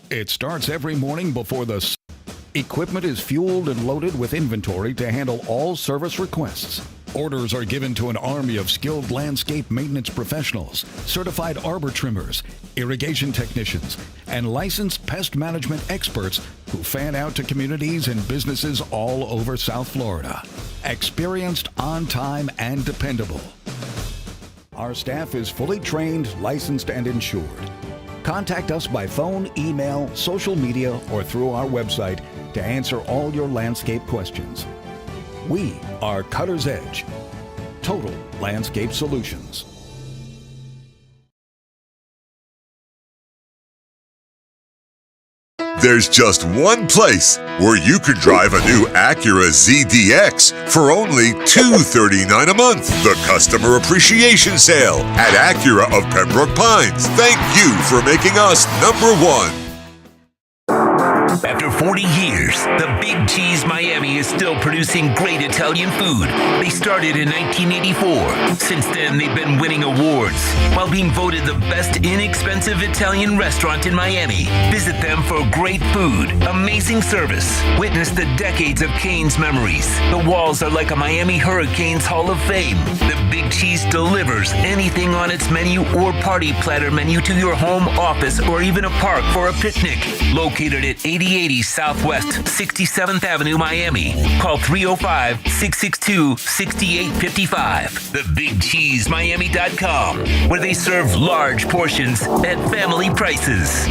It starts every morning before the equipment is fueled and loaded with inventory to handle all service requests. Orders are given to an army of skilled landscape maintenance professionals, certified arbor trimmers, irrigation technicians, and licensed pest management experts who fan out to communities and businesses all over South Florida. Experienced, on time, and dependable. Our staff is fully trained, licensed, and insured. Contact us by phone, email, social media, or through our website to answer all your landscape questions. We are Cutter's Edge, Total Landscape Solutions. There's just one place where you could drive a new Acura ZDX for only $239 a month. The Customer Appreciation Sale at Acura of Pembroke Pines. Thank you for making us number one. After 40 years, the Big Cheese Miami is still producing great Italian food. They started in 1984. Since then, they've been winning awards while being voted the best inexpensive Italian restaurant in Miami. Visit them for great food, amazing service. Witness the decades of Cane's memories. The walls are like a Miami Hurricanes Hall of Fame. The Big Cheese delivers anything on its menu or party platter menu to your home, office, or even a park for a picnic. Located at 8080 Southwest 67th Avenue, Miami. Call 305-662-6855. TheBigCheeseMiami.com, where they serve large portions at family prices.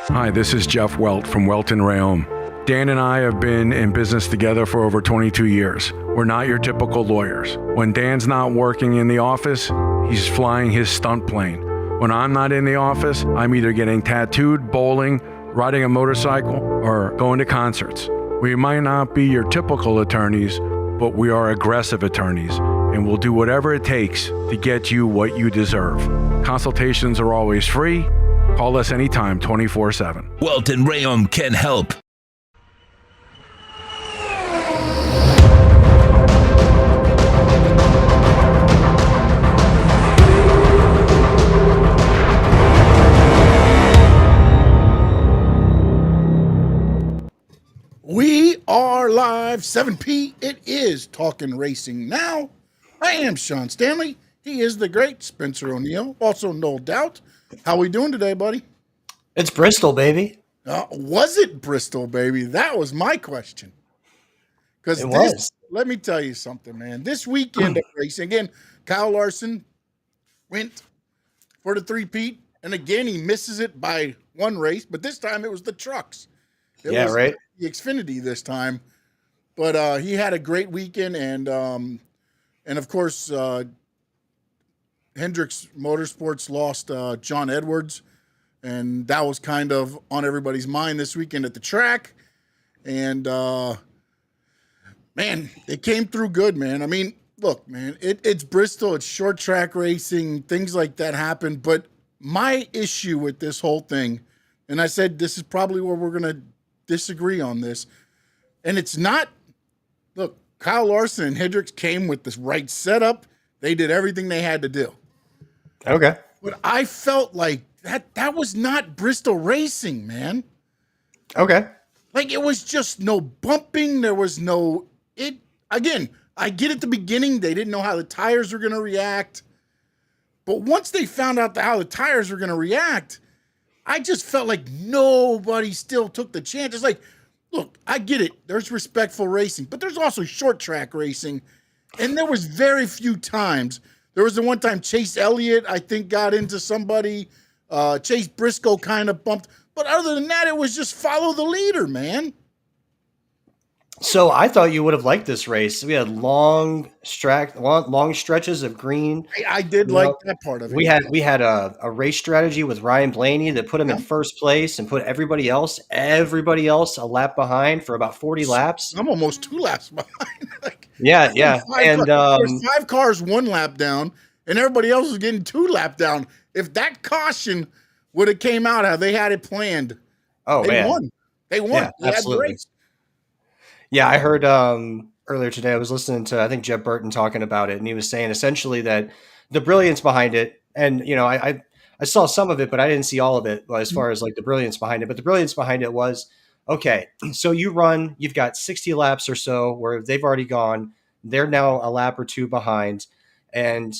Hi, this is Jeff Welt from Welt and Rayom. Dan and I have been in business together for over 22 years. We're not your typical lawyers. When Dan's not working in the office, he's flying his stunt plane. When I'm not in the office, I'm either getting tattooed, bowling, riding a motorcycle, or going to concerts. We might not be your typical attorneys, but we are aggressive attorneys, and we'll do whatever it takes to get you what you deserve. Consultations are always free. Call us anytime, 24/7. Welt and Rayom can help. We are live, 7 p. It is Talkin' Racing Now. I am Sean Stanley. He is the great Spencer O'Neill, also no doubt. How we doing today, buddy? It's Bristol, baby. Was it Bristol, baby? That was my question. Because let me tell you something, man. This weekend of racing, again, Kyle Larson went for the three-peat, and again, he misses it by one race, but this time it was the trucks. It was right. The Xfinity this time. But he had a great weekend, and of course, Hendricks Motorsports lost John Edwards, and that was kind of on everybody's mind this weekend at the track. And, man, it came through good, man. I mean, look, man, it's Bristol. It's short track racing. Things like that happen. But my issue with this whole thing, and I said this is probably where we're going to disagree on this, and it's not – look, Kyle Larson and Hendricks came with this right setup. They did everything they had to do. Okay. But I felt like that was not Bristol racing, man. Okay. Like, it was just no bumping. There was no again, I get at the beginning, they didn't know how the tires were going to react. But once they found out how the tires were going to react, I just felt like nobody still took the chance. It's like, look, I get it. There's respectful racing, but there's also short track racing. And there was very few times. There was the one time Chase Elliott, I think, got into somebody. Chase Briscoe kind of bumped. But other than that, it was just follow the leader, man. So I thought you would have liked this race. We had long stretches of green. I did like that part of it. We had a race strategy with Ryan Blaney that put him in first place and put everybody else a lap behind for about 40 laps. I'm almost 2 laps behind. Yeah. And there's 5 cars 1 lap down, and everybody else was getting 2 lap down. If that caution would have came out how they had it planned, Oh they man. won. They won. Yeah, They had the absolutely. race. Yeah, I heard earlier today, I was listening to, I think, Jeff Burton talking about it, and he was saying essentially that the brilliance behind it, and I saw some of it, but I didn't see all of it as far as like the brilliance behind it. But the brilliance behind it was, okay, so you've got 60 laps or so where they've already gone. They're now a lap or two behind. And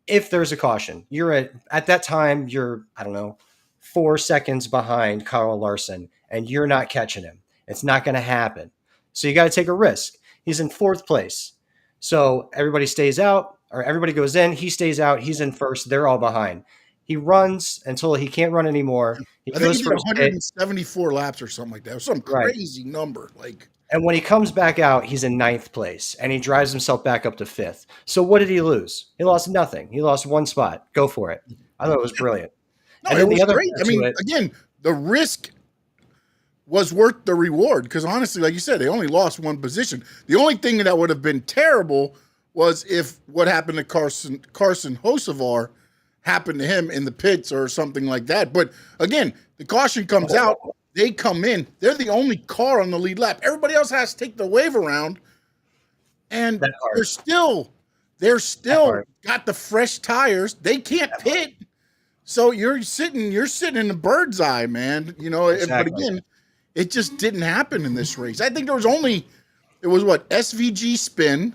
if there's a caution, you're at that time, you're, I don't know, 4 seconds behind Kyle Larson, and you're not catching him. It's not going to happen. So you got to take a risk. He's in 4th place. So everybody stays out, or everybody goes in. He stays out. He's in first. They're all behind. He runs until he can't run anymore. He I think goes he for did his pit. 174 laps or something like that. It was some Right. crazy number. Like, And when he comes back out, he's in 9th place, and he drives himself back up to 5th. So what did he lose? He lost nothing. He lost 1 spot. Go for it. I thought it was brilliant. no, And it then was the other great. part I mean, to it- again, the risk was worth the reward because honestly, like you said, they only lost 1 position. The only thing that would have been terrible was if what happened to Carson Hocevar happened to him in the pits or something like that. But again, the caution comes out, they come in, they're the only car on the lead lap. Everybody else has to take the wave around, and That part. they're still part. got the fresh tires. They can't pit. So you're sitting in the bird's eye, man. You know, Exactly. but again, it just didn't happen in this race. I think it was what, SVG spin,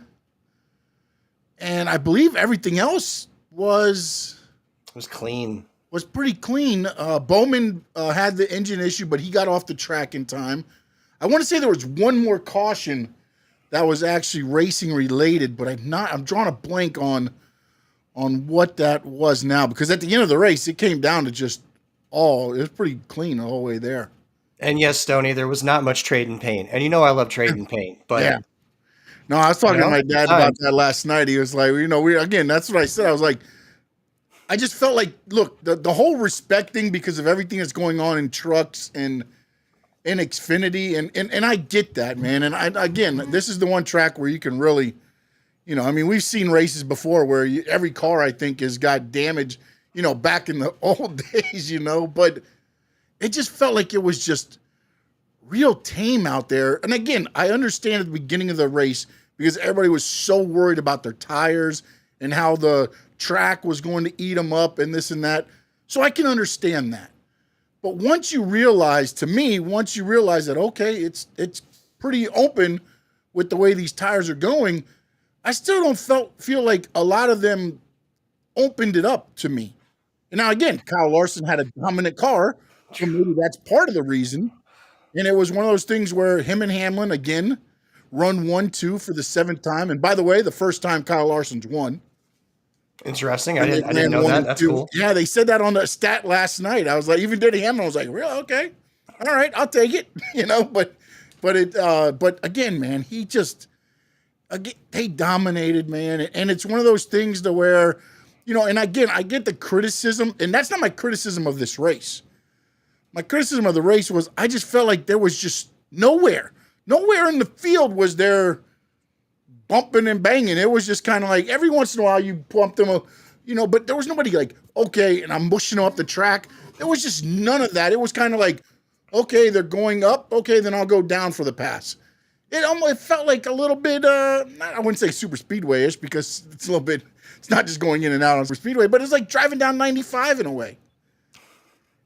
and I believe everything else was It was clean. pretty clean. Bowman had the engine issue, but he got off the track in time. I want to say there was one more caution that was actually racing related, but I'm drawing a blank on what that was now, because at the end of the race, it came down to it was pretty clean the whole way there. And yes, Stoney, there was not much trade and paint. And you know I love trade and paint, but Yeah. No, I was talking You know, to my dad time. about that last night. He was like, that's what I said. I was like, I just felt like, look, the whole respecting because of everything that's going on in trucks and in Xfinity, and I get that, man. And again, this is the one track where you can really, we've seen races before where every car, I think, has got damage, back in the old days, but it just felt like it was just real tame out there. And again, I understand at the beginning of the race because everybody was so worried about their tires and how the track was going to eat them up and this and that. So I can understand that. But once you realize that, okay, it's pretty open with the way these tires are going, I still don't feel like a lot of them opened it up to me. And now again, Kyle Larson had a dominant car, so maybe that's part of the reason. And it was one of those things where him and Hamlin, again, run 1-2 for the 7th time. And by the way, the first time Kyle Larson's won. interesting. I didn't know that. That's cool. Yeah, they said that on the stat last night. I was like, even Denny Hamlin was like, really? Okay. All right, I'll take it. But again, man, they dominated, man. And it's one of those things to where, and again, I get the criticism, and that's not my criticism of this race. My criticism of the race was I just felt like there was just nowhere in the field was there bumping and banging. It was just kind of like every once in a while you bump them, but there was nobody like, okay, and I'm pushing them up the track. There was just none of that. It was kind of like, okay, they're going up. Okay, then I'll go down for the pass. It felt like a little bit, I wouldn't say super speedway-ish because it's a little bit, it's not just going in and out on super speedway, but it's like driving down 95 in a way.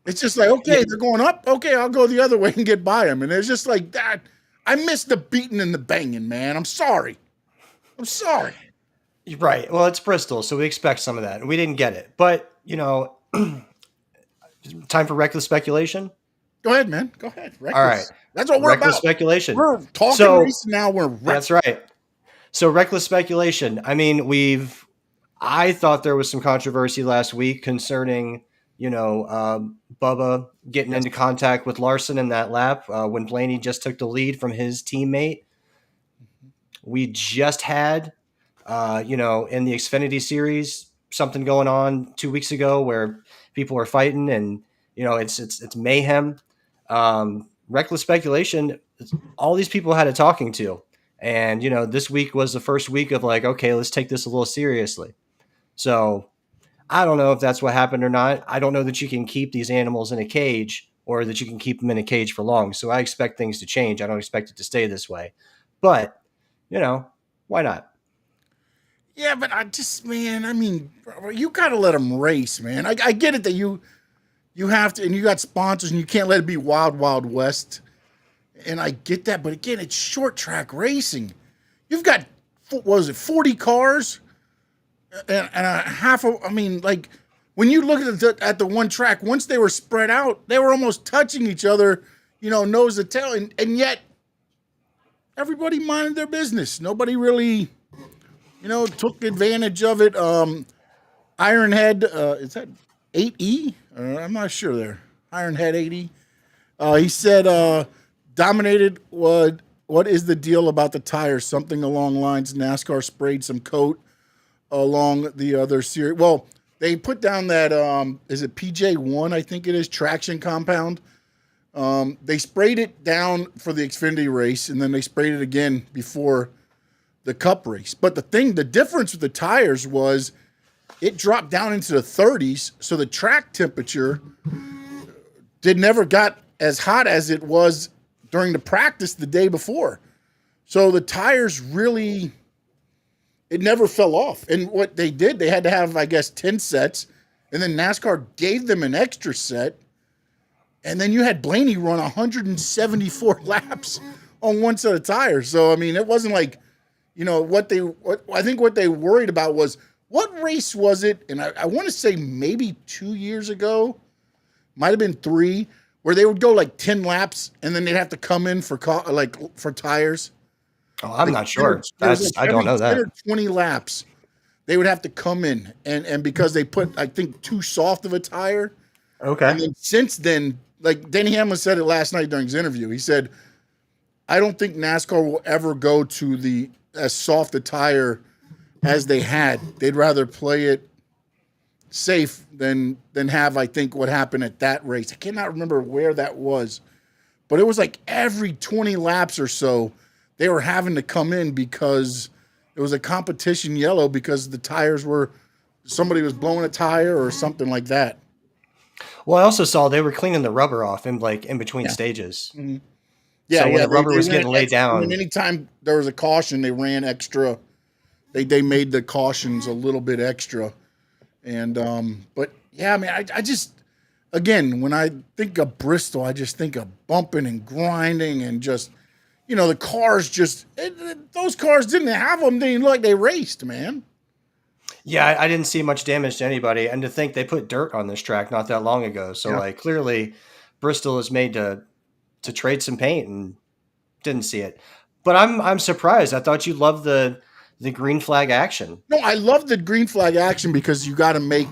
It's just like, okay, they're going up. Okay, I'll go the other way and get by them. And it's just like that. I miss the beating and the banging, man. I'm sorry. You're right. Well, it's Bristol, so we expect some of that. And we didn't get it. But, time for reckless speculation? Go ahead, man. Go ahead. Reckless. All right. That's what we're Reckless about. speculation. We're talking So- race now. We're reckless. That's right. So reckless speculation. I mean, I thought there was some controversy last week concerning, Bubba getting into contact with Larson in that lap when Blaney just took the lead from his teammate. We just had, in the Xfinity series, something going on 2 weeks ago where people are fighting and, it's mayhem. Reckless speculation. All these people had a talking to. And, this week was the first week of like, okay, let's take this a little seriously. So I don't know if that's what happened or not. I don't know that you can keep these animals in a cage or that you can keep them in a cage for long. So I expect things to change. I don't expect it to stay this way. But, why not? Yeah, but I just, man, I mean, bro, you gotta let them race, man. I get it that you have to, and you got sponsors, and you can't let it be wild, wild west. And I get that, but again, it's short track racing. You've got, what was it, 40 cars, and a half of, I mean, like, when you look at the one track, once they were spread out, they were almost touching each other, nose to tail, and yet everybody minded their business. Nobody really, took advantage of it. Ironhead, is that 8E? I'm not sure there. Ironhead 8E. He said, dominated, what is the deal about the tires? Something along lines NASCAR sprayed some coat along the other series. Well, they put down that, is it PJ1, I think it is, traction compound. They sprayed it down for the Xfinity race, and then they sprayed it again before the Cup race. But the difference with the tires was it dropped down into the 30s, so the track temperature never got as hot as it was during the practice the day before. So the tires really, it never fell off. And what they did, they had to have, I guess, 10 sets, and then NASCAR gave them an extra set, and then you had Blaney run 174 laps on one set of tires. So, I mean, it wasn't like, I think what they worried about was, what race was it? And I want to say maybe 2 years ago, might have been 3, where they would go like 10 laps and then they'd have to come in for tires. Oh, I'm not sure. I don't know that. 10 or 20 laps, they would have to come in, and because they put, I think, too soft of a tire. Okay. And then since then, like Denny Hamlin said it last night during his interview, he said, I don't think NASCAR will ever go to as soft a tire as they had. They'd rather play it safe than have, I think, what happened at that race. I cannot remember where that was, but it was like every 20 laps or so, they were having to come in because it was a competition yellow because the tires somebody was blowing a tire or something like that. Well, I also saw they were cleaning the rubber off in between stages. Mm-hmm. Yeah, so when the rubber was getting laid down. And anytime there was a caution, they ran extra. They made the cautions a little bit extra. And, but yeah, I mean, I just, again, when I think of Bristol, I just think of bumping and grinding and just, the cars those cars didn't have them. They didn't look like they raced, man. Yeah, I didn't see much damage to anybody. And to think they put dirt on this track not that long ago. So clearly Bristol is made to trade some paint, and didn't see it. But I'm surprised. I thought you loved the green flag action. No, I love the green flag action because you got to make,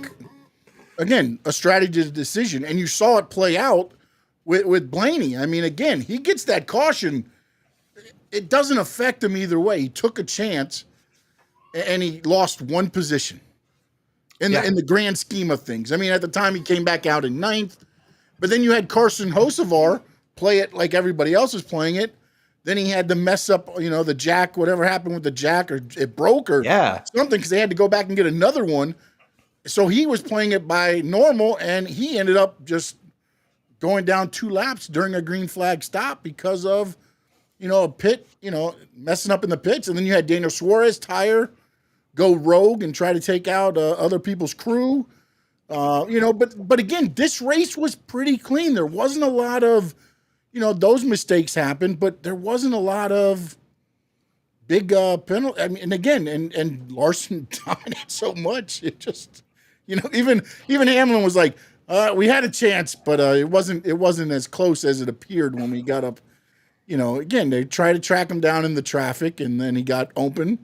again, a strategy decision. And you saw it play out with Blaney. I mean, again, he gets that caution. It doesn't affect him either way. He took a chance, and he lost one position in the grand scheme of things. I mean, at the time, he came back out in 9th. But then you had Carson Hocevar play it like everybody else was playing it. Then he had to mess up, the jack, whatever happened with the jack, or it broke or something, because they had to go back and get another one. So he was playing it by normal, and he ended up just going down 2 laps during a green flag stop because of, a pit, messing up in the pits. And then you had Daniel Suarez tire go rogue and try to take out other people's crew. But again, this race was pretty clean. There wasn't a lot of, those mistakes happened, but there wasn't a lot of big penalty. I mean, and again, and Larson dominated so much. It just, even Hamlin was like, we had a chance, but it wasn't as close as it appeared when we got up. Again, they tried to track him down in the traffic, and then he got open,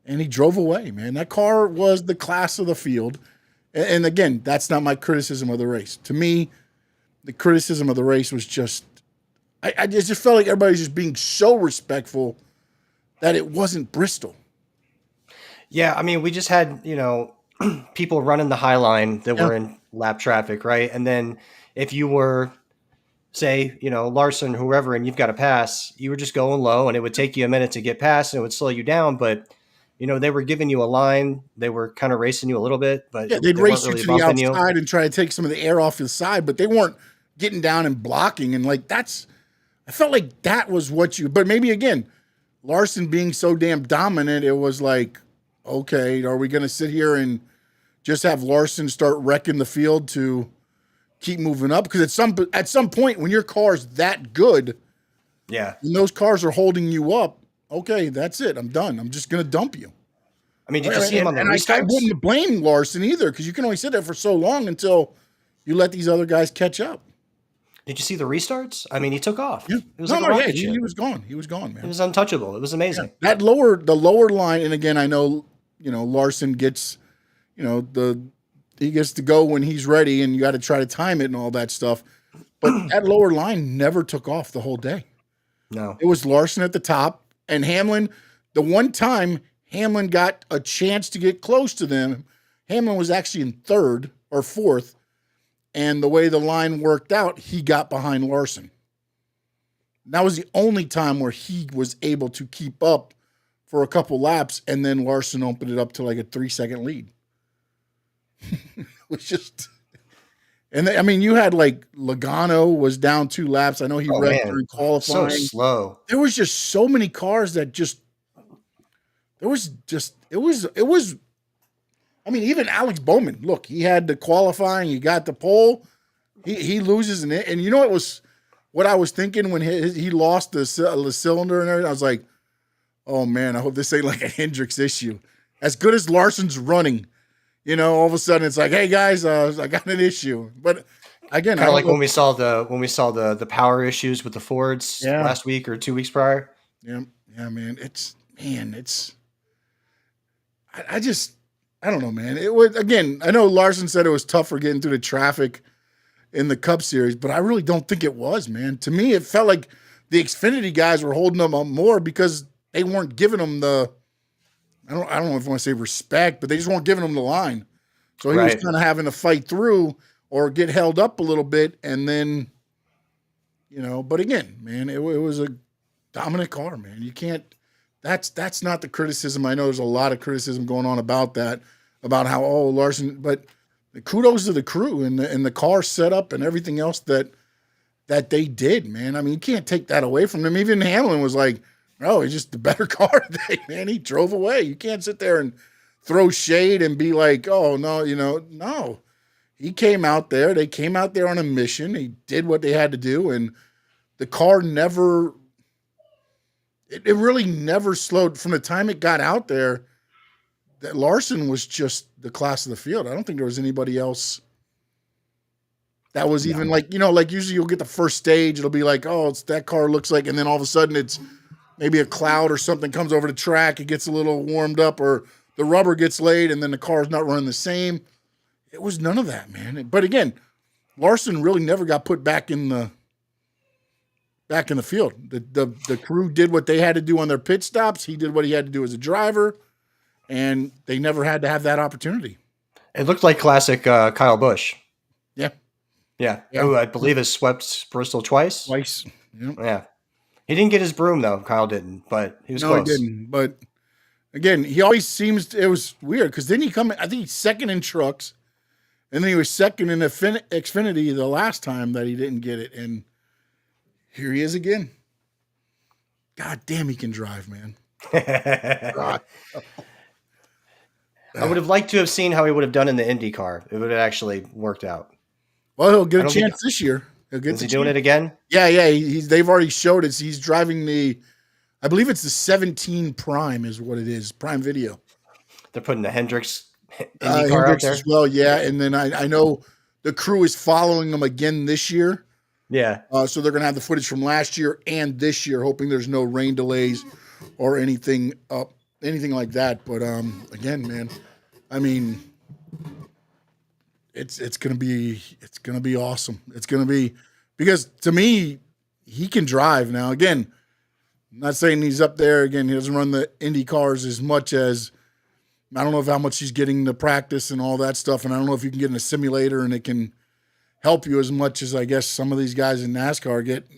and he drove away. Man, that car was the class of the field. And again, that's not my criticism of the race. To me, the criticism of the race was just, I just felt like everybody's just being so respectful that it wasn't Bristol. Yeah, I mean, we just had, people running the high line that were in lap traffic, right? And then if you were, say, Larson, whoever, and you've got to pass, you were just going low, and it would take you a minute to get past, and it would slow you down. But they were giving you a line. They were kind of racing you a little bit, but Yeah, they'd they weren't race you really to the bumping you. outside and try to take some of the air off the side, but they weren't getting down and blocking. And like I felt like that was but maybe again, Larson being so damn dominant, it was like, okay, are we going to sit here and just have Larson start wrecking the field to keep moving up? Because at some point when your car's that good, Yeah. and those cars are holding you up, okay, that's it. I'm done. I'm just going to dump you. I mean, did you see him on the and I restarts? wouldn't blame Larson either, because you can only sit there for so long until you let these other guys catch up. Did you see the restarts? I mean, he took off. Yeah. It was like a rocket ship. He was gone. He was gone, man. It was untouchable. It was amazing. Yeah. The lower line, and again, I know, Larson gets, he gets to go when he's ready, and you got to try to time it and all that stuff. But that lower line never took off the whole day. No. It was Larson at the top, and Hamlin. The one time Hamlin got a chance to get close to them, Hamlin was actually in third or fourth, and the way the line worked out, he got behind Larson. That was the only time where he was able to keep up for a couple laps, and then Larson opened it up to like a 3-second lead. It was just, and I mean, you had like Logano was down 2 laps. I know he wrecked during qualifying. So slow. There was just so many cars that it was. I mean, even Alex Bowman. Look, he had the qualifying. He got the pole. He loses and you know what I was thinking when he lost the cylinder and everything. I was like, oh man, I hope this ain't like a Hendricks issue. As good as Larson's running, all of a sudden it's like, hey guys, I got an issue. But again, kind of like when we saw the power issues with the Fords last week or 2 weeks prior. Yeah, man. I don't know, man. It was, again, I know Larson said it was tougher getting through the traffic in the Cup Series, but I really don't think it was, man. To me, it felt like the Xfinity guys were holding them up more because they weren't giving them I don't know if I want to say respect, but they just weren't giving him the line. So he was kind of having to fight through or get held up a little bit, and then, but again, man, it was a dominant car, man. You can't. That's not the criticism. I know there's a lot of criticism going on about that, about how Larson, but kudos to the crew and the car setup and everything else that they did, man. I mean, you can't take that away from them. Even Hamlin was like, "Oh, he's just the better car today, man." He drove away. You can't sit there and throw shade and be like, "Oh no," no. He came out there. They came out there on a mission. He did what they had to do, and the car never. It really never slowed from the time it got out there. That Larson was just the class of the field. I don't think there was anybody else that was even like usually you'll get the first stage. It'll be like, oh, it's that car looks like, and then all of a sudden it's maybe a cloud or something comes over the track. It gets a little warmed up or the rubber gets laid and then the car's not running the same. It was none of that, man. But again, Larson really never got put back in the field. The crew did what they had to do on their pit stops. He did what he had to do as a driver, and they never had to have that opportunity. It looked like classic Kyle Busch. Yeah. Who I believe has swept Bristol twice. Yep. Yeah. He didn't get his broom though. Kyle didn't, but he was close. He didn't. But again, he always seems. It was weird because then I think he's second in trucks, and then he was second in Xfinity the last time that he didn't get it, and here he is again. God damn, he can drive, man. I would have liked to have seen how he would have done in the IndyCar. It would have actually worked out. Well, he'll get a chance this year. Is he doing it again? Yeah. They've already showed it. He's driving I believe it's the 17 Prime is what it is. Prime Video. They're putting the Hendricks IndyCar out there as well. Yeah, and then I know the crew is following them again this year. Yeah. So they're going to have the footage from last year and this year, hoping there's no rain delays or anything like that. But again, man, I mean, it's going to be awesome. It's going to be, because to me, he can drive now. Again, I'm not saying he's up there. Again, he doesn't run the Indy cars as much as, I don't know how much he's getting to practice and all that stuff. And I don't know if you can get in a simulator and it can help you as much as I guess some of these guys in NASCAR get.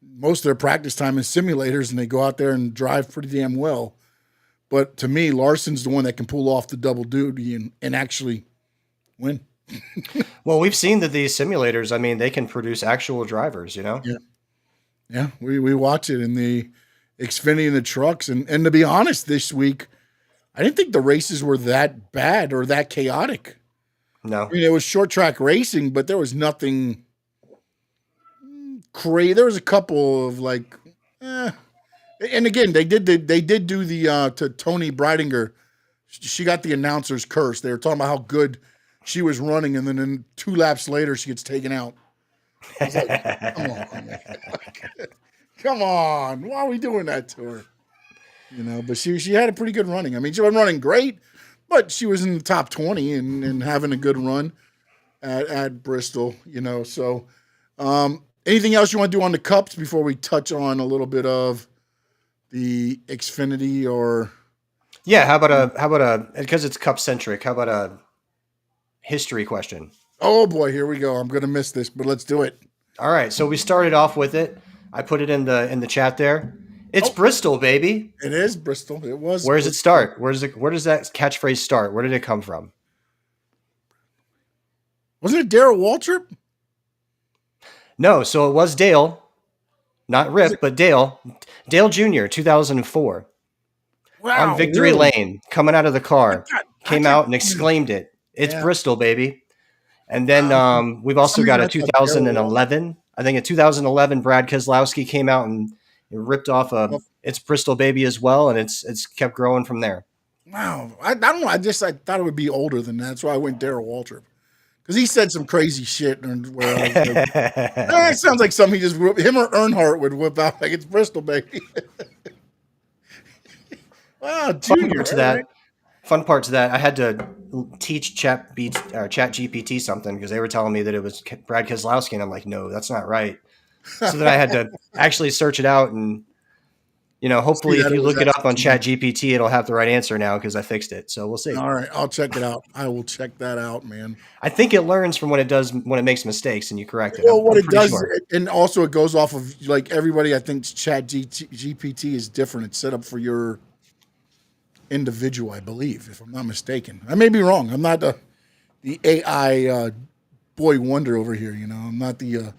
Most of their practice time in simulators and they go out there and drive pretty damn well. But to me, Larson's the one that can pull off the double duty and actually win. Well, we've seen that these simulators, I mean, they can produce actual drivers, you know? Yeah. Yeah, we watch it in the Xfinity and the trucks. And to be honest, this week, I didn't think the races were that bad or that chaotic. No. I mean, it was short track racing, but there was nothing crazy. There was a couple of and again, they did do the to Tony Breidinger. She got the announcer's curse. They were talking about how good she was running, and then 2 laps later, she gets taken out. I was like, come on, man. Come on. Why are we doing that to her? You know, but she had a pretty good running. I mean, she wasn't running great, but she was in the top 20 and having a good run at Bristol, you know. So anything else you want to do on the Cups before we touch on a little bit of the Xfinity or? Yeah, how about a because it's Cup centric, how about a history question? Oh boy, here we go. I'm going to miss this, but let's do it. All right, so we started off with it. I put it in the chat there. It's Bristol, baby. It is Bristol. It was. Where does it start? Where does that catchphrase start? Where did it come from? Wasn't it Darrell Waltrip? No, so it was Dale, not Rip, but Dale Jr., 2004. Wow, on Victory really? Lane, coming out of the car, came out and exclaimed it. It's Bristol, baby. And then we've also got a 2011. I think in 2011, Brad Keselowski came out and ripped off It's Bristol, baby as well, and it's kept growing from there. Wow, I don't know. I thought it would be older than that. That's why I went Darrell Waltrip, because he said some crazy shit. It sounds like something him or Earnhardt would whip out like it's Bristol, baby. Wow, Junior. Fun part to that, I had to teach Chat GPT something because they were telling me that it was Brad Keselowski, and I'm like, no, that's not right. So then I had to actually search it out, and hopefully if you look it up on Chat GPT, it'll have the right answer now because I fixed it. So we'll see. All right, I'll check it out. I will check that out, man. I think it learns from when it makes mistakes and you correct it. Well, what it does, and also it goes off of like everybody. I think Chat GPT is different. It's set up for your individual, I believe, if I'm not mistaken. I may be wrong. I'm not the AI boy wonder over here. I'm not the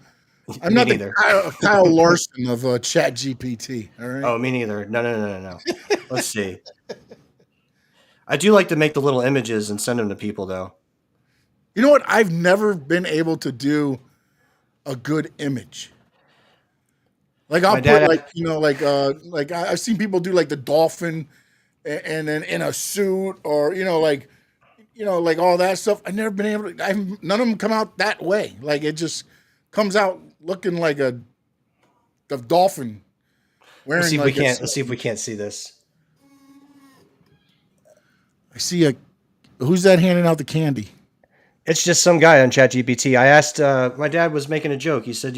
Kyle Larson of Chat GPT. All right. Oh, me neither. No. Let's see. I do like to make the little images and send them to people, though. You know what? I've never been able to do a good image. Like I'll put I've seen people do like the dolphin and then in a suit or like all that stuff. I've never been able to. None of them come out that way. Like it just comes out looking like the dolphin wearing. Let's see if we can't see this. I see who's that handing out the candy? It's just some guy on ChatGPT. I asked. My dad was making a joke. He said,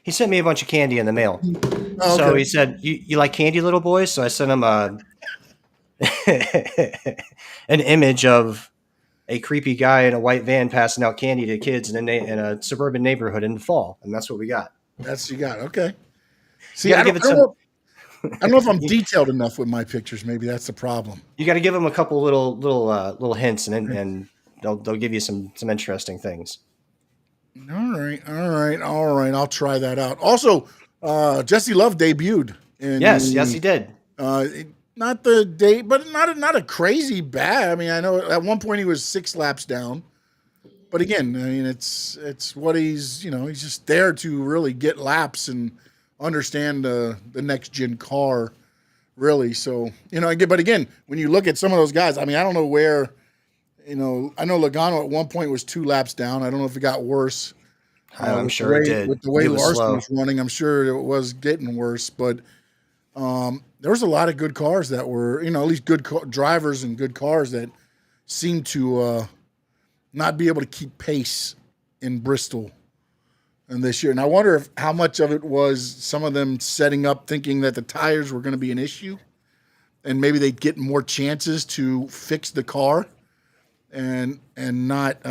He sent me a bunch of candy in the mail. Oh, okay. So he said, "You like candy, little boy?" So I sent him an image of a creepy guy in a white van passing out candy to kids in a suburban neighborhood in the fall, and that's what we got. That's what you got. Okay. See, I don't know if I'm detailed enough with my pictures. Maybe that's the problem. You got to give them a couple little hints, and they'll give you some interesting things. All right. I'll try that out. Also, Jesse Love debuted. Yes, he did. Not the date, but not a crazy bad. I mean, I know at one point he was 6 laps down, but again, I mean, it's what he's just there to really get laps and understand the next gen car, really. So but again, when you look at some of those guys, I mean, I don't know where, I know Logano at one point was 2 laps down. I don't know if it got worse. I'm sure it did. With the way Larson was running, I'm sure it was getting worse, but. There was a lot of good cars that were, at least good drivers and good cars that seemed to not be able to keep pace in Bristol and this year. And I wonder how much of it was some of them setting up thinking that the tires were going to be an issue and maybe they'd get more chances to fix the car and not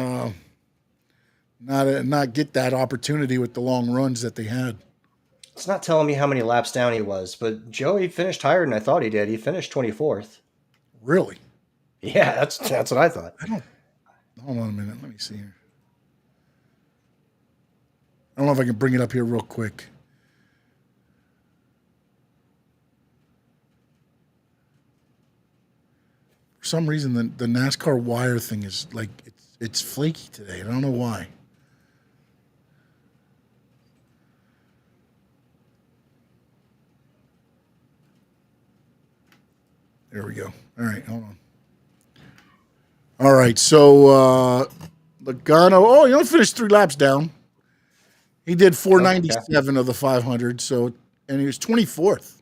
get that opportunity with the long runs that they had. It's not telling me how many laps down he was, but Joey finished higher than I thought he did. He finished 24th. Really? Yeah, that's what I thought. Hold on a minute. Let me see here. I don't know if I can bring it up here real quick. For some reason, the NASCAR wire thing is like it's flaky today. I don't know why. There we go. All right, hold on. All right, so Logano. Oh, he only finished 3 laps down. He did 497 of the 500. So, and he was 24th.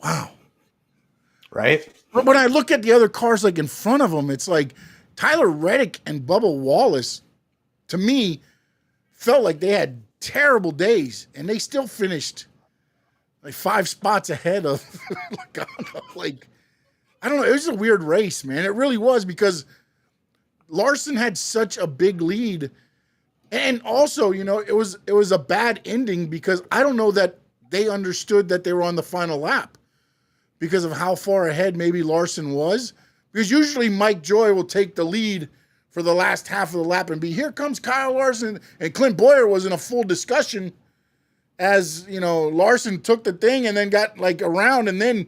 Wow. Right? But when I look at the other cars like in front of him, it's like Tyler Reddick and Bubba Wallace, to me, felt like they had terrible days, and they still finished like 5 spots ahead of Logano. Like, I don't know. It was a weird race, man. It really was, because Larson had such a big lead. And also, you know, it was a bad ending, because I don't know that they understood that they were on the final lap because of how far ahead maybe Larson was. Because usually Mike Joy will take the lead for the last half of the lap and be, here comes Kyle Larson. And Clint Boyer was in a full discussion as, you know, Larson took the thing and then got like around, and then,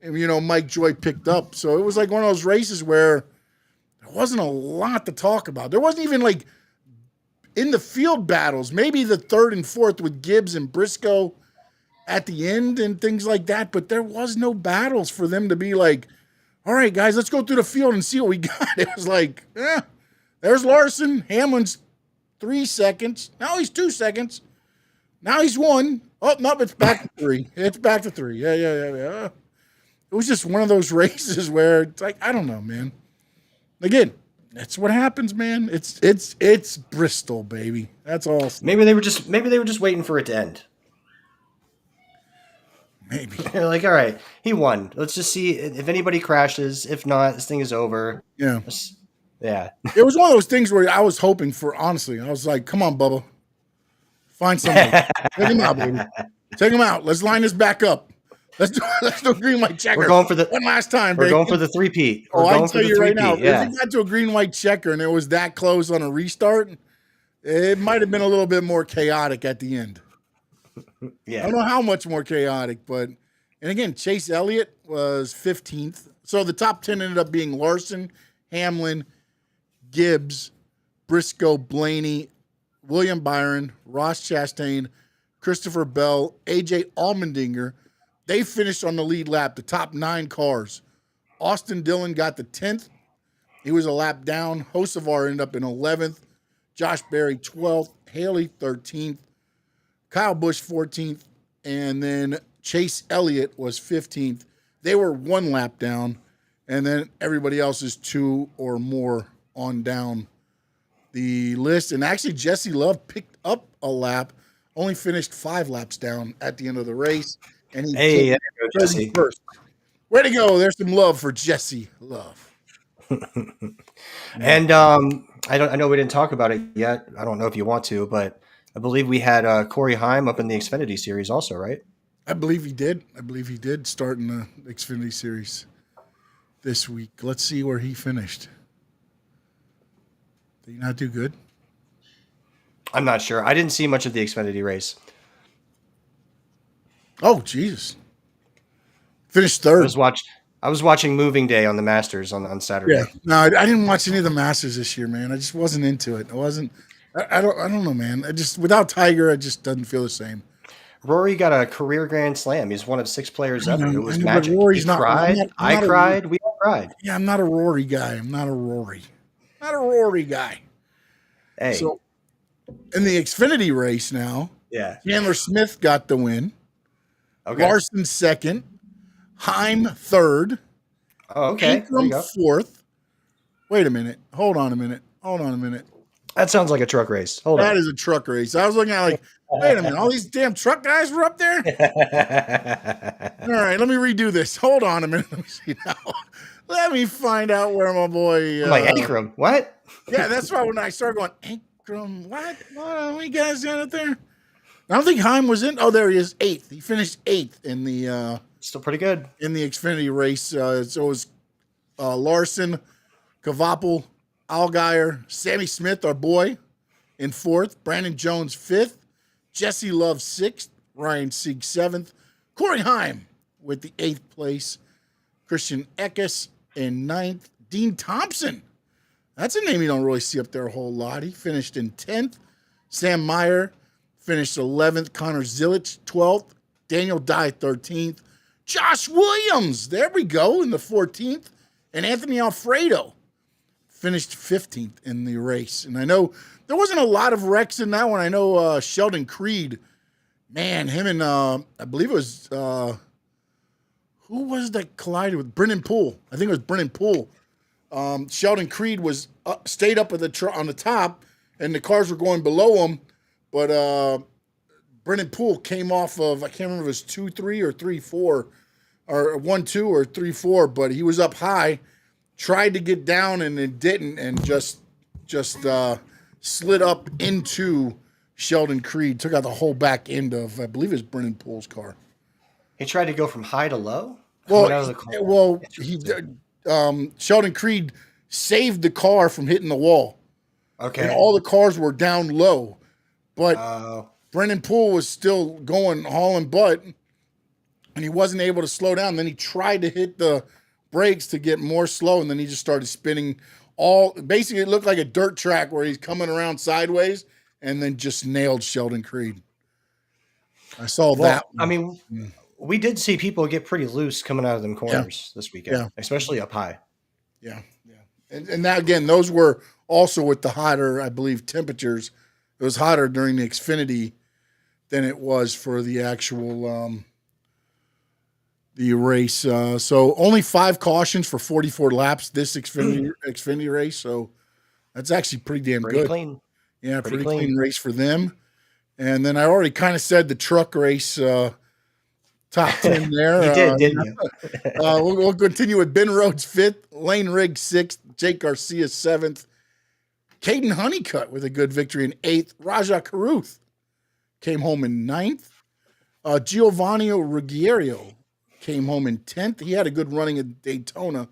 you know, Mike Joy picked up. So it was like one of those races where there wasn't a lot to talk about. There wasn't even like in the field battles, maybe the 3rd and 4th with Gibbs and Briscoe at the end and things like that, but there was no battles for them to be like, all right, guys, let's go through the field and see what we got. It was like, there's Larson. Hamlin's 3 seconds. Now he's 2 seconds. Now he's 1. Oh, no, it's back to 3. It's back to 3. Yeah. It was just one of those races where it's like, I don't know, man. Again, that's what happens, man. It's Bristol, baby. That's all. Maybe they were just waiting for it to end. Maybe. They're like, all right, he won. Let's just see if anybody crashes. If not, this thing is over. Yeah. Yeah. It was one of those things where I was hoping for, honestly. I was like, come on, Bubba. Find somebody. Take him out, baby. Take him out. Let's line this back up. Let's do green white checker. We're going for the one last time, We're baby. going for the 3-peat. I tell you right now, yeah. if it got to a green white checker and it was that close on a restart, it might have been a little bit more chaotic at the end. Yeah. I don't know how much more chaotic, but, and again, Chase Elliott was 15th. So the top 10 ended up being Larson, Hamlin, Gibbs, Briscoe, Blaney, William Byron, Ross Chastain, Christopher Bell, AJ Allmendinger. They finished on the lead lap, the top 9 cars. Austin Dillon got the 10th. He was a lap down. Hocevar ended up in 11th. Josh Berry, 12th. Haley, 13th. Kyle Busch, 14th. And then Chase Elliott was 15th. They were 1 lap down. And then everybody else is 2 or more on down the list. And actually, Jesse Love picked up a lap, only finished 5 laps down at the end of the race. And he Jesse. first. Way to go. There's some love for Jesse Love. And I know we didn't talk about it yet. I don't know if you want to, but I believe we had Corey Heim up in the Xfinity Series also, right? I believe he did. Start in the Xfinity Series this week. Let's see where he finished. Did he not do good? I'm not sure. I didn't see much of the Xfinity race. Oh, Jesus. Finished 3rd. I was watching Moving Day on the Masters on Saturday. Yeah. No, I didn't watch any of the Masters this year, man. I just wasn't into it. I don't know, man. Without Tiger, it just doesn't feel the same. Rory got a career Grand Slam. He's one of 6 players ever. It was magic. Rory's he cried. I cried. We all cried. Yeah, I'm not a Rory guy. Not a Rory guy. Hey. So, in the Xfinity race now, yeah, Chandler Smith got the win. Okay. Larson 2nd. Heim 3rd. Oh, okay. Ingram 4th. Wait a minute. Hold on a minute. That sounds like a truck race. Hold on. That is a truck race. I was looking at like, wait a minute. All these damn truck guys were up there? All right, let me redo this. Hold on a minute. Let me see now. Let me find out where my boy. Like Ankrum. What? Yeah, that's why when I started going, Ankrum, what? What you guys got up there? I don't think Heim was in. Oh, there he is, 8th. He finished 8th in the Still pretty good. in the Xfinity race. So it was Larson, Kvapil, Allgaier, Sammy Smith, our boy, in fourth. Brandon Jones, fifth. Jesse Love, sixth. Ryan Sieg, seventh. Corey Heim with the eighth place. Christian Eckes in ninth. Dean Thompson. That's a name you don't really see up there a whole lot. He finished in 10th. Sam Meyer finished 11th. Connor Zilic, 12th. Daniel Dye, 13th. Josh Williams, there we go, in the 14th. And Anthony Alfredo finished 15th in the race. And I know there wasn't a lot of wrecks in that one. I know Sheldon Creed, man, him and I believe it was, who was that collided with? Brennan Poole. I think it was Brennan Poole. Sheldon Creed was stayed up at on the top, and the cars were going below him. But Brennan Poole came off of, I can't remember if it was 2-3 or 3-4, or 1-2 or 3-4, but he was up high, tried to get down and it didn't, and just slid up into Sheldon Creed, took out the whole back end of, I believe it was Brennan Poole's car. He tried to go from high to low? Sheldon Creed saved the car from hitting the wall. Okay. And all the cars were down low. But Brennan Poole was still going, hauling butt, and he wasn't able to slow down. Then he tried to hit the brakes to get more slow, and then he just started spinning basically it looked like a dirt track where he's coming around sideways and then just nailed Sheldon Creed. I saw that. I mean, we did see people get pretty loose coming out of them corners this weekend, especially up high. Yeah. And now, again, those were also with the hotter, I believe, temperatures. It was hotter during the Xfinity than it was for the actual the race. So only 5 cautions for 44 laps this Xfinity race. So that's actually pretty damn good. Clean. Yeah, pretty clean race for them. And then I already kind of said the truck race top 10 there. You did, didn't you? We'll continue with Ben Rhodes 5th, Lane Riggs 6th, Jake Garcia 7th, Caden Honeycutt with a good victory in 8th, Raja Caruth came home in 9th, Giovanni Ruggiero came home in 10th. He had a good running at Daytona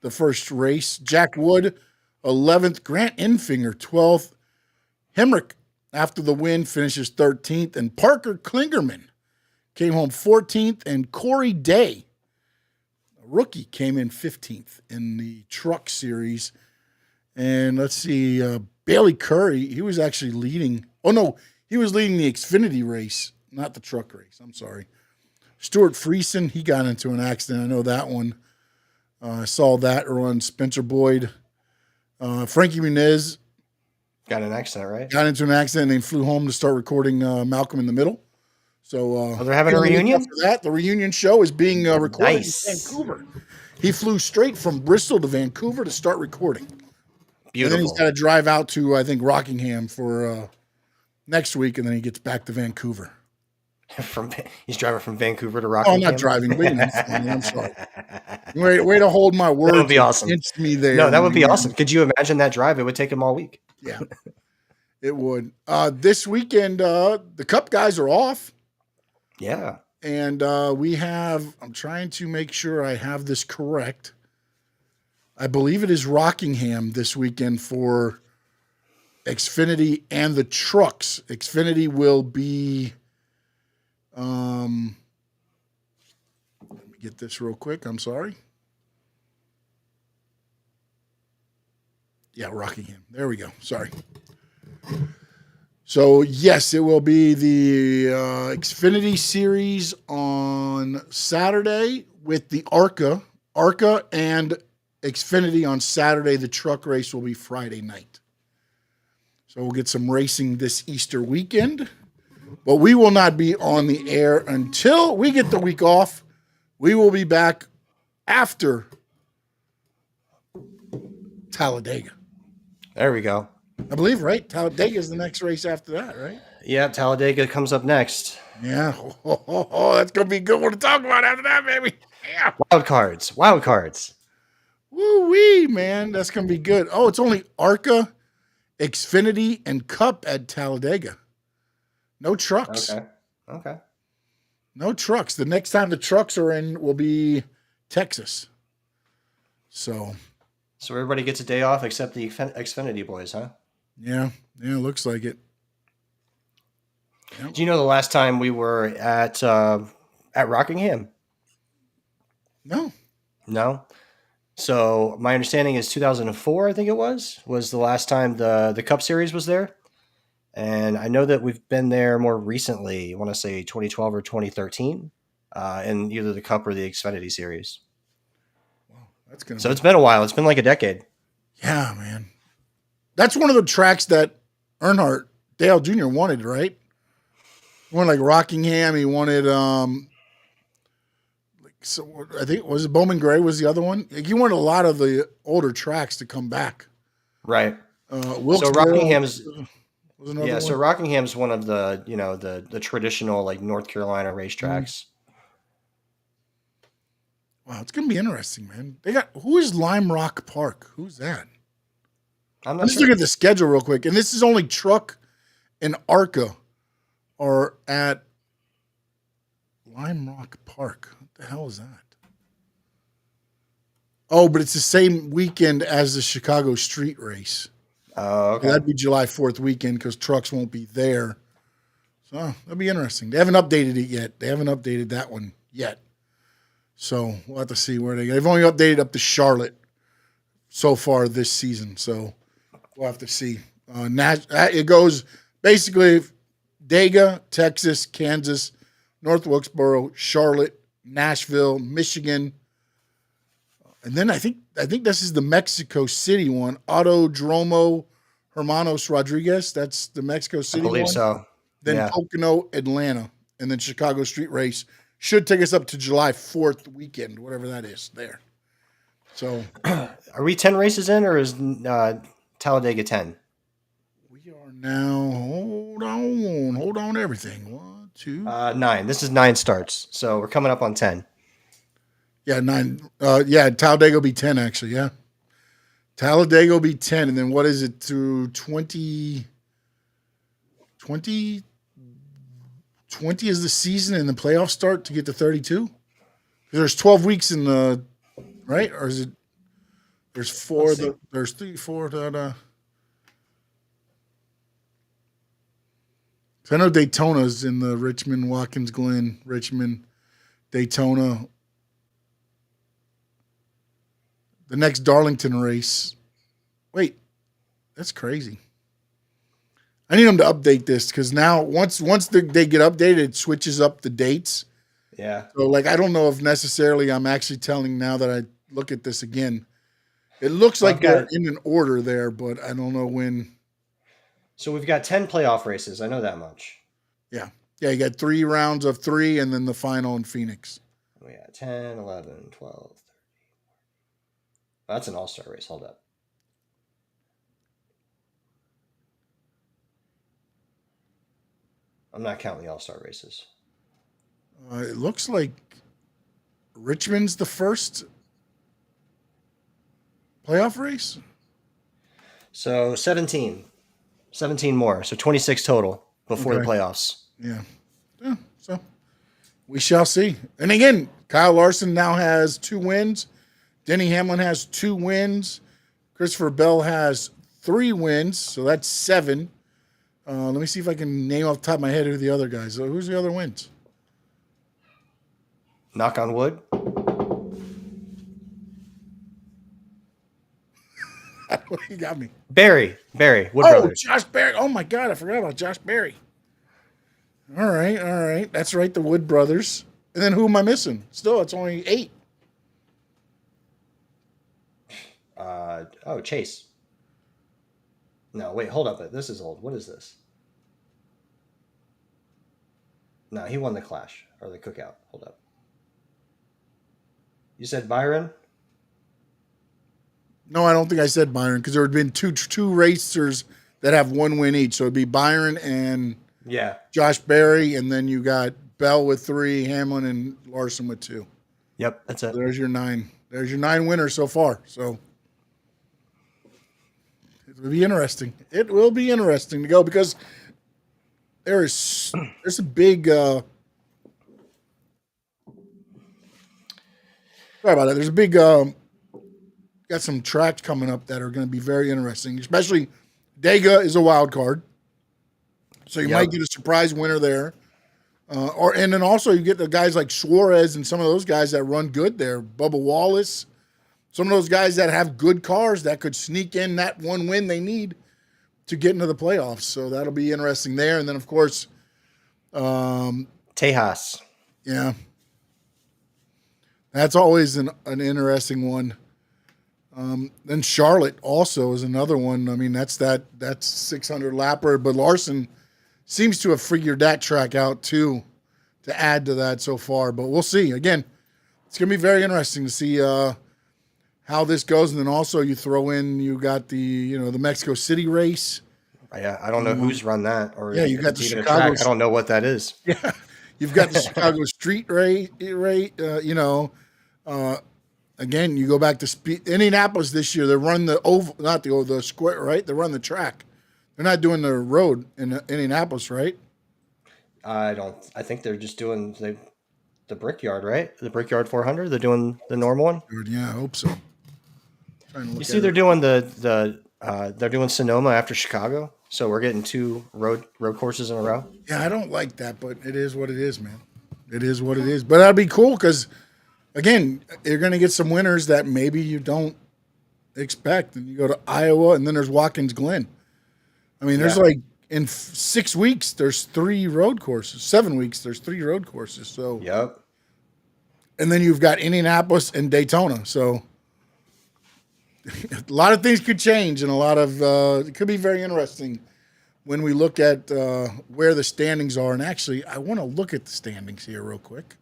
the first race. Jack Wood 11th, Grant Enfinger 12th, Hemrick after the win finishes 13th, and Parker Klingerman came home 14th, and Corey Day, a rookie, came in 15th in the truck series. And let's see, Bailey Curry, he was actually leading. Oh, no, he was leading the Xfinity race, not the truck race. I'm sorry. Stuart Friesen, he got into an accident. I know that one. I saw that run. Spencer Boyd. Frankie Muniz. Got an accident, right? Got into an accident and flew home to start recording Malcolm in the Middle. So they're having a reunion? For that. The reunion show is being recorded in Vancouver. He flew straight from Bristol to Vancouver to start recording. Beautiful. And then he's got to drive out to, I think, Rockingham for next week, and then he gets back to Vancouver. He's driving from Vancouver to Rockingham? Oh, I'm not driving. I'm sorry. Way to hold my word. That would be awesome. Against me there. No, that would be awesome. Could you imagine that drive? It would take him all week. Yeah, it would. This weekend, the Cup guys are off. Yeah. And we have, I'm trying to make sure I have this correct. I believe it is Rockingham this weekend for Xfinity and the trucks. Xfinity will be, let me get this real quick. I'm sorry. Yeah, Rockingham. There we go. Sorry. So, yes, it will be the Xfinity Series on Saturday with the ARCA and Xfinity on Saturday. The truck race will be Friday night. So we'll get some racing this Easter weekend. But we will not be on the air until we get the week off. We will be back after Talladega. There we go. I believe, right? Talladega is the next race after that, right? Yeah, Talladega comes up next. Yeah. That's going to be a good one to talk about after that, baby. Yeah. Wild cards. Woo-wee, man. That's going to be good. Oh, it's only ARCA, Xfinity, and Cup at Talladega. No trucks. Okay. No trucks. The next time the trucks are in will be Texas. So everybody gets a day off except the Xfinity boys, huh? yeah, looks like it. Yep. Do you know the last time we were at Rockingham? No. No. So my understanding is 2004, I think it was the last time the Cup Series was there. And I know that we've been there more recently. I want to say 2012 or 2013, in either the Cup or the Xfinity Series. Wow, that's gonna. So it's been a while. It's been like a decade. Yeah, man. That's one of the tracks that Earnhardt Dale Jr. wanted, right? He wanted like Rockingham. He wanted so I think was it Bowman Gray was the other one. Like, he wanted a lot of the older tracks to come back. Right. So Rockingham's. Yeah, so Rockingham's one of the the traditional like North Carolina racetracks. Wow, it's gonna be interesting, man. They got who is Lime Rock Park? Who's that? I'm Let's look at the schedule real quick, and this is only Truck and ARCA are at Lime Rock Park. What the hell is that? Oh, but it's the same weekend as the Chicago Street Race. Oh, okay. That'd be July 4th weekend because trucks won't be there. So that'll be interesting. They haven't updated it yet. They haven't updated that one yet. So we'll have to see where they go. They've only updated up to Charlotte so far this season. So we'll have to see. It goes basically Dega, Texas, Kansas, North Wilkesboro, Charlotte, Nashville, Michigan. And then I think this is the Mexico City one. Autodromo Hermanos Rodriguez. That's the Mexico City one. I believe so. Then Pocono, Atlanta, and then Chicago Street Race. Should take us up to July 4th weekend, whatever that is there. So are we 10 races in, or is Talladega 10? We are now, hold on everything. 1, 2. 9. This is 9 starts. So we're coming up on 10. Yeah, 9. Talladega will be 10, actually, yeah. Talladega will be 10, and then what is it to 20 is the season and the playoffs start to get to 32? There's 12 weeks in the, right? Or is it, there's 4, there's 3, 4, I know Daytona's in the Richmond, Watkins Glen, Richmond, Daytona. The next Darlington race. Wait, that's crazy. I need them to update this because now once they get updated, it switches up the dates. Yeah. So like I don't know if necessarily I'm actually telling now that I look at this again. It looks like they're in an order there, but I don't know when. So we've got 10 playoff races. I know that much. Yeah. Yeah, you got 3 rounds of 3 and then the final in Phoenix. We got 10, 11, 12, 13. That's an all-star race. Hold up. I'm not counting the all-star races. It looks like Richmond's the first playoff race. So 17 more. So 26 total before the playoffs. Yeah. So we shall see. And again, Kyle Larson now has 2 wins. Denny Hamlin has 2 wins. Christopher Bell has 3 wins. So that's 7. Let me see if I can name off the top of my head who the other guys. So who's the other wins? Knock on wood. You got me. Barry, Wood Brothers. Josh Berry. Oh my God, I forgot about Josh Berry. All right. That's right, the Wood Brothers. And then who am I missing? Still, it's only 8. Chase. No, wait, hold up. This is old. What is this? No, he won the Clash or the Cookout. Hold up. You said Byron? No, I don't think I said Byron because there would have been two racers that have 1 win each. So it'd be Byron and Josh Berry, and then you got Bell with 3, Hamlin and Larson with 2. Yep, that's it. So there's your 9. There's your 9 winners so far. So it will be interesting. It will be interesting to go because there's a big Sorry about that. There's a big, got some tracks coming up that are going to be very interesting, especially Dega is a wild card. So you might get a surprise winner there. And then also you get the guys like Suarez and some of those guys that run good there. Bubba Wallace, some of those guys that have good cars that could sneak in that one win they need to get into the playoffs. So that'll be interesting there. And then, of course, Tejas. Yeah. That's always an interesting one. Then Charlotte also is another one. I mean, that's 600 lapper, but Larson seems to have figured that track out too to add to that so far. But we'll see. Again, it's going to be very interesting to see how this goes. And then also you throw in, you got the Mexico City race. Yeah, I don't know who's run that. Or yeah, you got the even Chicago. A track. I don't know what that is. Yeah, you've got the Chicago Street race. Again, you go back to Indianapolis this year. They run the oval, not the square, right? They run the track. They're not doing the road in Indianapolis, right? I think they're just doing the Brickyard, right? The Brickyard 400. They're doing the normal one. Yeah, I hope so. You see, they're doing they're doing Sonoma after Chicago, so we're getting 2 road courses in a row. Yeah, I don't like that, but it is what it is, man. It is what it is. But that'd be cool because, again, you're going to get some winners that maybe you don't expect. And you go to Iowa, and then there's Watkins Glen. I mean, there's in 6 weeks, there's 3 road courses. 7 weeks, there's 3 road courses. So, yep. And then you've got Indianapolis and Daytona. So, a lot of things could change, and a lot of it could be very interesting when we look at where the standings are. And actually, I want to look at the standings here real quick,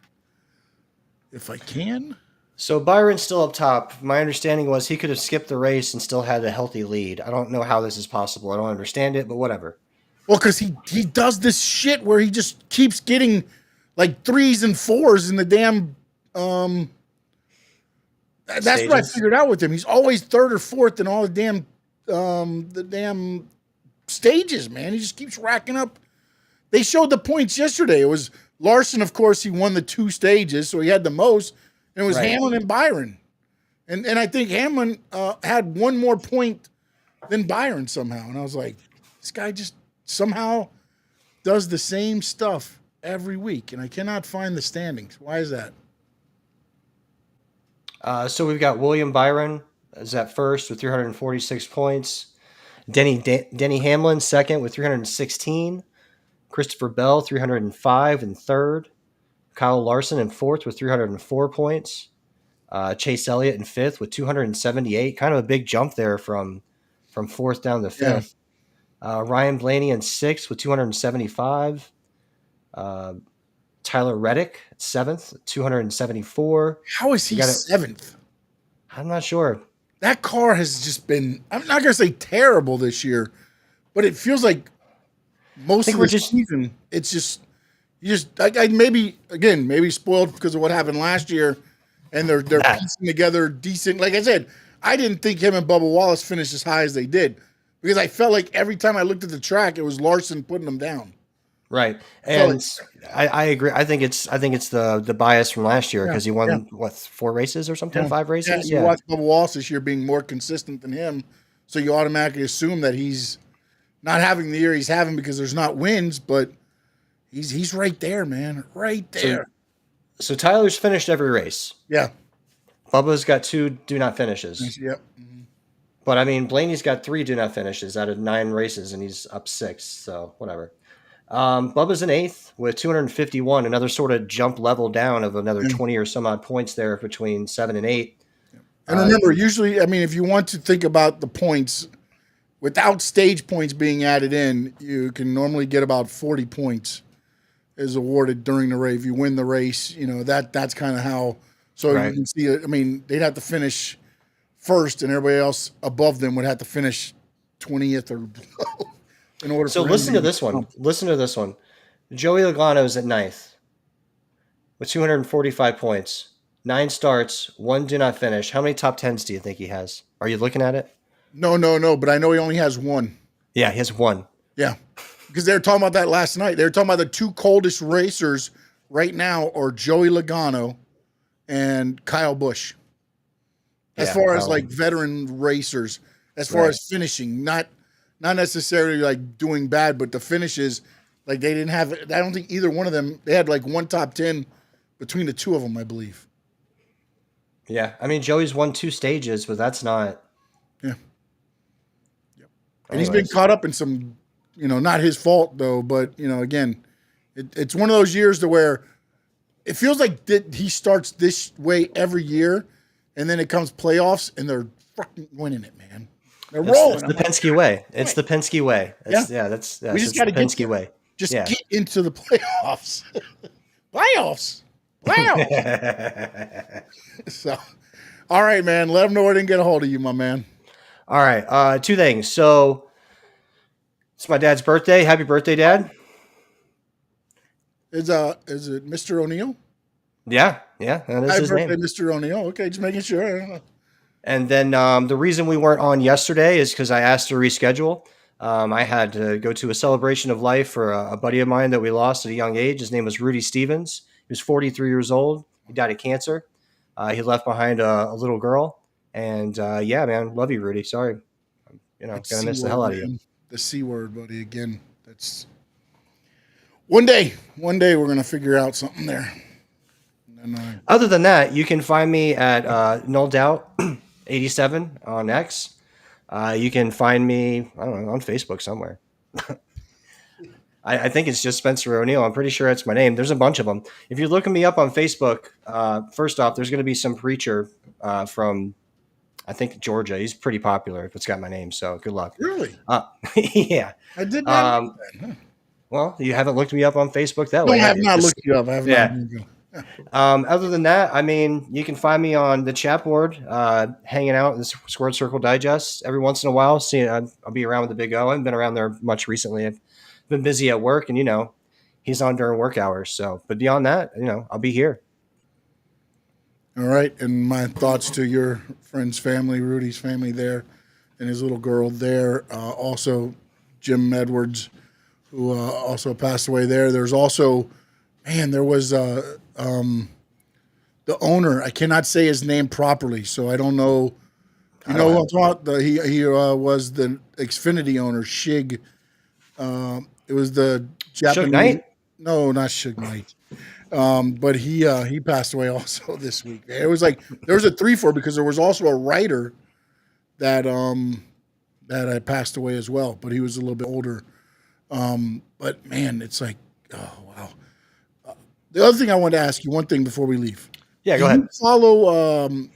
if I can. So Byron's still up top. My understanding was he could have skipped the race and still had a healthy lead. I don't know how this is possible. I don't understand it, but whatever. Well, because he does this shit where he just keeps getting like 3s and 4s in the damn. That's Stages. what I figured out with him. He's always 3rd or 4th in all the damn stages, man. He just keeps racking up. They showed the points yesterday. It was Larson, of course. He won the 2 stages, so he had the most. And it was Hamlin and Byron. And I think Hamlin had 1 more point than Byron somehow. And I was like, this guy just somehow does the same stuff every week. And I cannot find the standings. Why is that? So we've got William Byron is at first with 346 points. Denny Hamlin second with 316. Christopher Bell 305 in third. Kyle Larson in fourth with 304 points. Chase Elliott in fifth with 278. Kind of a big jump there from fourth down to fifth. Yeah. Ryan Blaney in sixth with 275. Tyler Reddick, 7th, 274. How is he 7th? I'm not sure. That car has just been, I'm not going to say terrible this year, but it feels like most of the season, it's just, maybe spoiled because of what happened last year, and they're piecing together decent. Like I said, I didn't think him and Bubba Wallace finished as high as they did because I felt like every time I looked at the track, it was Larson putting them down. Right, and I agree. I think it's the bias from last year because he won 4 races or something, 5 races. You watch Bubba Wallace this year being more consistent than him, so you automatically assume that he's not having the year he's having because there's not wins, but he's right there, man, right there. So Tyler's finished every race. Yeah, Bubba's got 2 do not finishes. Yep. But I mean, Blaney's got 3 do not finishes out of 9 races, and he's up 6. So whatever. Bubba's in 8th with 251, another sort of jump level down of another 20 or some odd points there between 7 and 8. And remember, usually, I mean, if you want to think about the points, without stage points being added in, you can normally get about 40 points is awarded during the race. If you win the race, that's kind of how. So you can see it. I mean, they'd have to finish first, and everybody else above them would have to finish 20th or below. In order so listen to this one. Listen to this one. Joey Logano's at 9th with 245 points. 9 starts, 1 do not finish. How many top 10s do you think he has? Are you looking at it? No. But I know he only has 1. Yeah, he has 1. Yeah, because they were talking about that last night. They were talking about the 2 coldest racers right now are Joey Logano and Kyle Busch. As Yeah, far as Kyle. like veteran racers, as far Right. as finishing, not necessarily like doing bad, but the finishes, like they didn't have. I don't think either one of them. They had like one top 10 between the two of them, I believe. Yeah, I mean Joey's won 2 stages, but that's not. Yeah, and he's been Anyways, caught up in some, not his fault though, but again, it's one of those years to where it feels like he starts this way every year, and then it comes playoffs and they're fucking winning it, man. They're rolling. It's the Penske way. It's the Penske way. That's We just got got to the get Penske there. way. Just Yeah. get into the playoffs. playoffs. So, all right, man. Let them know I didn't get a hold of you, my man. All right. 2 things. So it's my dad's birthday. Happy birthday, Dad. Is it Mr. O'Neill? Yeah, that is Happy his birthday, name. Mr. O'Neill. Okay, just making sure. And then the reason we weren't on yesterday is because I asked to reschedule. I had to go to a celebration of life for a buddy of mine that we lost at a young age. His name was Rudy Stevens. He was 43 years old. He died of cancer. He left behind a little girl. And yeah, man, love you, Rudy. Sorry. Gonna miss the hell out of you. The C word, buddy. Again, that's one day we're gonna figure out something there. And, Other than that, you can find me at No Doubt 87 on X. You can find me, I don't know, on Facebook somewhere. I think it's just Spencer O'Neill. I'm pretty sure it's my name. There's a bunch of them. If you're looking me up on Facebook, first off, there's going to be some preacher from, I think, Georgia. He's pretty popular if it's got my name, so good luck. really, Yeah. I did not. Know that, huh? Well, you haven't looked me up on Facebook that No, I way. have you? not Just- looked you up. I have Yeah. not. Other than that, I mean, you can find me on the chat board, hanging out in the Squared Circle Digest every once in a while. I'll be around with the Big O. I haven't been around there much recently. I've been busy at work, and he's on during work hours. So, but beyond that, I'll be here. All right, and my thoughts to your friend's family, Rudy's family there, and his little girl there. Also, Jim Edwards, who also passed away there. There's also, there was the owner. I cannot say his name properly, so I don't know. You know who I'm talking about? He was the Xfinity owner, Shig. It was the Japanese. Suge Knight? No, not Suge Knight. But he passed away also this week. It was like there was a 3-4 because there was also a writer that had passed away as well, but he was a little bit older. But man, it's like, oh wow. The other thing I wanted to ask you, one thing before we leave. Yeah, go Do ahead. you follow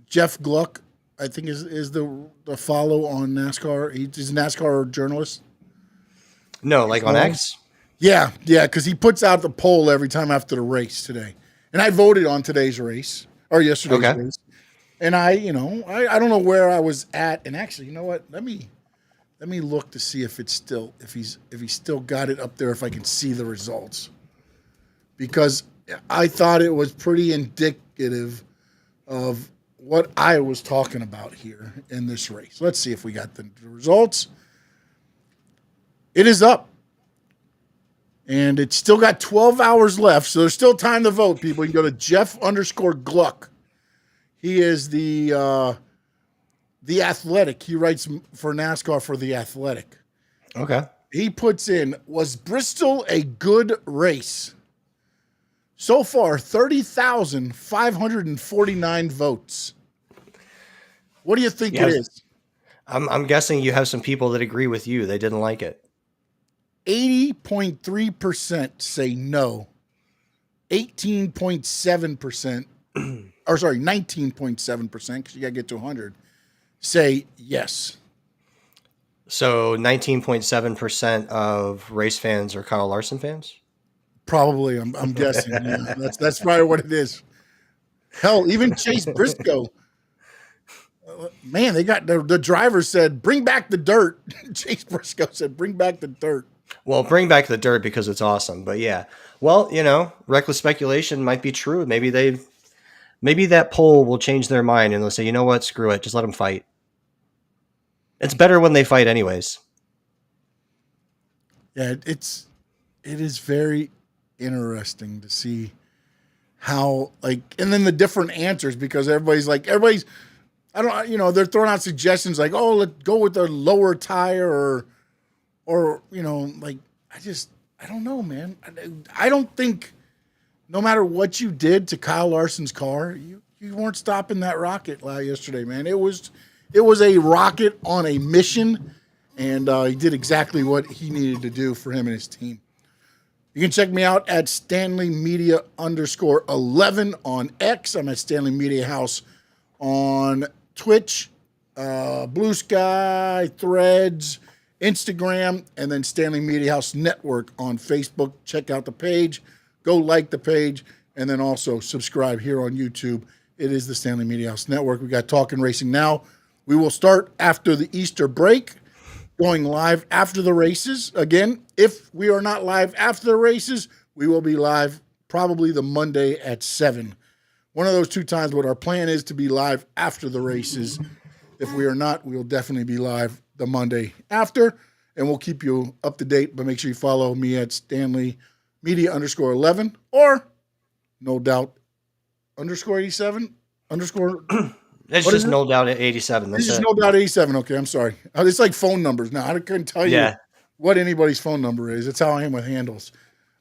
Jeff Gluck? I think is the follow on NASCAR. He's a NASCAR journalist. No, like on X? Yeah, because he puts out the poll every time after the race today. And I voted on today's race or yesterday's Okay. race. And I don't know where I was at. And actually, you know what? Let me look to see if it's still if he's still got it up there, if I can see the results. Because I thought it was pretty indicative of what I was talking about here in this race. Let's see if we got the results. It is up. And it's still got 12 hours left, so there's still time to vote, people. You can go to Jeff_Gluck. He is the Athletic. He writes for NASCAR for the Athletic. Okay. He puts in, was Bristol a good race? So far, 30,549 votes. What do you think it is? I'm guessing you have some people that agree with you. They didn't like it. 80.3% say no. 18.7%, or sorry, 19.7%, because you got to get to 100, say yes. So 19.7% of race fans are Kyle Larson fans? Probably, I'm guessing. Yeah, that's probably what it is. Hell, even Chase Briscoe. Man, they got the driver said, "Bring back the dirt." Chase Briscoe said, "Bring back the dirt." Well, bring back the dirt because it's awesome. But yeah, well, reckless speculation might be true. Maybe that poll will change their mind and they'll say, you know what, screw it, just let them fight. It's better when they fight, anyways. Yeah, it is very interesting to see how and then the different answers, because everybody's they're throwing out suggestions like, oh, let's go with the lower tire or I don't know, man. I don't think no matter what you did to Kyle Larson's car, you weren't stopping that rocket yesterday, man. It was a rocket on a mission, and he did exactly what he needed to do for him and his team. You can check me out at StanleyMedia_11 on X. I'm at Stanley Media House on Twitch, Blue Sky, Threads, Instagram, and then Stanley Media House Network on Facebook. Check out the page. Go like the page, and then also subscribe here on YouTube. It is the Stanley Media House Network. We got Talkin Racing now. We will start after the Easter break, going live after the races. Again, if we are not live after the races, we will be live probably the Monday at 7. One of those two times, what our plan is to be live after the races. If we are not, we will definitely be live the Monday after, and we'll keep you up to date, but make sure you follow me at StanleyMedia_11 or no doubt _87 _ It's just no doubt at 87. It's just no doubt 87. Okay, I'm sorry. It's like phone numbers now. I couldn't tell you what anybody's phone number is. It's how I am with handles.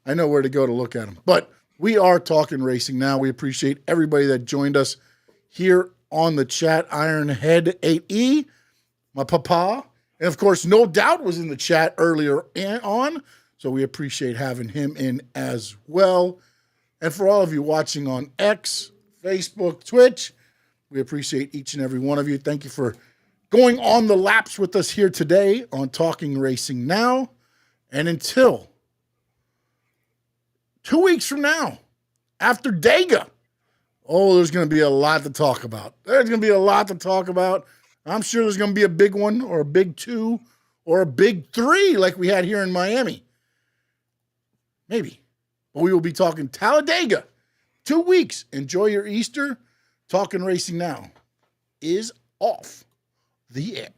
I know where to go to look at them. But we are talking racing now. We appreciate everybody that joined us here on the chat. Ironhead 8E, my papa, and of course, No Doubt was in the chat earlier on. So we appreciate having him in as well. And for all of you watching on X, Facebook, Twitch, we appreciate each and every one of you. Thank you for going on the laps with us here today on Talking Racing Now. And until 2 weeks from now, after Dega, there's going to be a lot to talk about. There's going to be a lot to talk about. I'm sure there's going to be a big one or a big 2 or a big 3 like we had here in Miami. Maybe. But we will be talking Talladega. 2 weeks. Enjoy your Easter. Talking Racing Now is off the air.